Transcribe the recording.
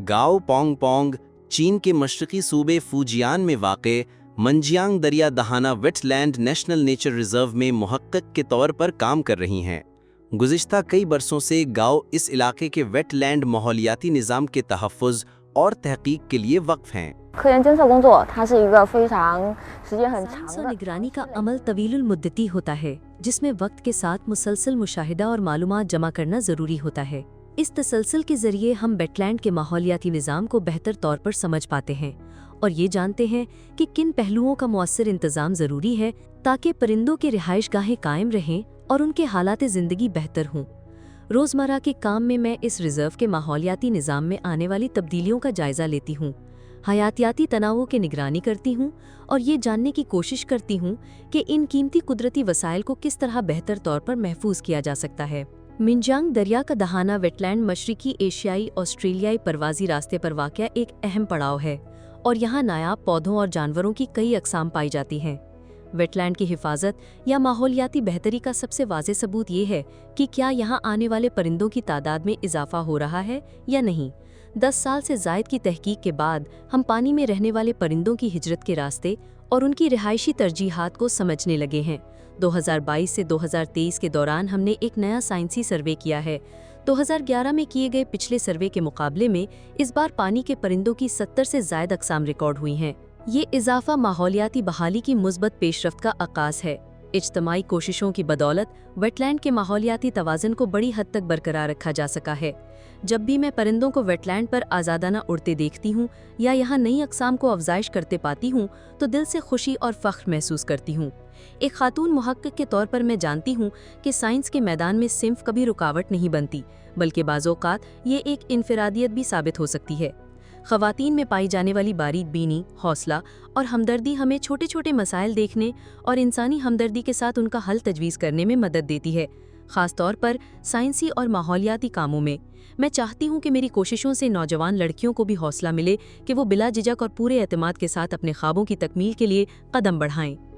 गाओ पोंग पोंग चीन के मशरकी सूबे फूजियान में वाक़े मंजियांग दरिया दहाना वेटलैंड नेशनल नेचर रिजर्व में मुहक्किक के तौर पर काम कर रही हैं। गुज़िश्ता कई बरसों से गाओ इस इलाके के वेटलैंड माहौलियाती निज़ाम के तहफ़्फ़ुज़ और तहक़ीक़ के लिए वक़्फ़ हैं। साइंस और निगरानी का अमल तवीलुल मुद्दती होता है, जिसमें वक्त के साथ मुसलसल मुशाहिदा और मालूमात जमा करना ज़रूरी होता है। इस तसलसल के ज़रिए हम वेटलैंड के माहौलियाती निज़ाम को बेहतर तौर पर समझ पाते हैं और ये जानते हैं कि किन पहलुओं का मुअस्सर इंतज़ाम ज़रूरी है ताकि परिंदों के रिहाइशगाहें कायम रहें और उनके हालात ज़िंदगी बेहतर हों। रोज़मर्रा के काम में मैं इस रिज़र्व के माहौलियाती निज़ाम में आने वाली तब्दीलियों का जायज़ा लेती हूँ, हयातियाती तनावों की निगरानी करती हूँ और ये जानने की कोशिश करती हूँ कि इन कीमती कुदरती वसाइल को किस तरह बेहतर तौर पर महफूज किया जा सकता है। मिंजांग दरिया का दहाना वेटलैंड मशरकी एशियाई ऑस्ट्रेलियाई परवाजी रास्ते पर वाक़या एक अहम पड़ाव है और यहाँ नायाब पौधों और जानवरों की कई अक़साम पाई जाती हैं। वेटलैंड की हिफाजत या माहौलियाती बेहतरी का सबसे वाज़ेह सबूत ये है कि क्या यहाँ आने वाले परिंदों की तादाद में इजाफा हो रहा है या नहीं। 10 साल से ज़ायद की तहकीक के बाद हम पानी में रहने वाले परिंदों की हिजरत के रास्ते और उनकी रिहायशी तरजीहात को समझने लगे हैं। 2022 से 2023 के दौरान हमने एक नया साइंसी सर्वे किया है। 2011 में किए गए पिछले सर्वे के मुकाबले में इस बार पानी के परिंदों की 70 से ज़ायद अक़साम रिकॉर्ड हुई हैं। ये इजाफा माहौलियाती बहाली की मुस्बत पेशरफ्त का आगाज़ है। इज्तमाई कोशिशों की बदौलत वेटलैंड के माहौलियाती तवाज़ुन को बड़ी हद तक बरकरार रखा जा सका है। जब भी मैं परिंदों को वेटलैंड पर आज़ादाना उड़ते देखती हूँ या यहाँ नई अक़साम को अफजाइश करते पाती हूँ तो दिल से खुशी और फ़ख्र महसूस करती हूँ। एक खातून मुहक्किक के तौर पर मैं जानती हूँ कि साइंस के मैदान में सिंफ कभी रुकावट नहीं बनती, बल्कि बाज़-औक़ात ये एक इनफरादियत भी साबित हो सकती है। ख़वातीन में पाई जाने वाली बारीक बीनी, हौसला और हमदर्दी हमें छोटे छोटे मसाइल देखने और इंसानी हमदर्दी के साथ उनका हल तजवीज़ करने में मदद देती है, ख़ास तौर पर साइंसी और माहौलियाती कामों में। मैं चाहती हूँ कि मेरी कोशिशों से नौजवान लड़कियों को भी हौसला मिले कि वो बिला झिझक और पूरे एतमाद के साथ अपने ख्वाबों की तकमील के लिए कदम बढ़ाएं।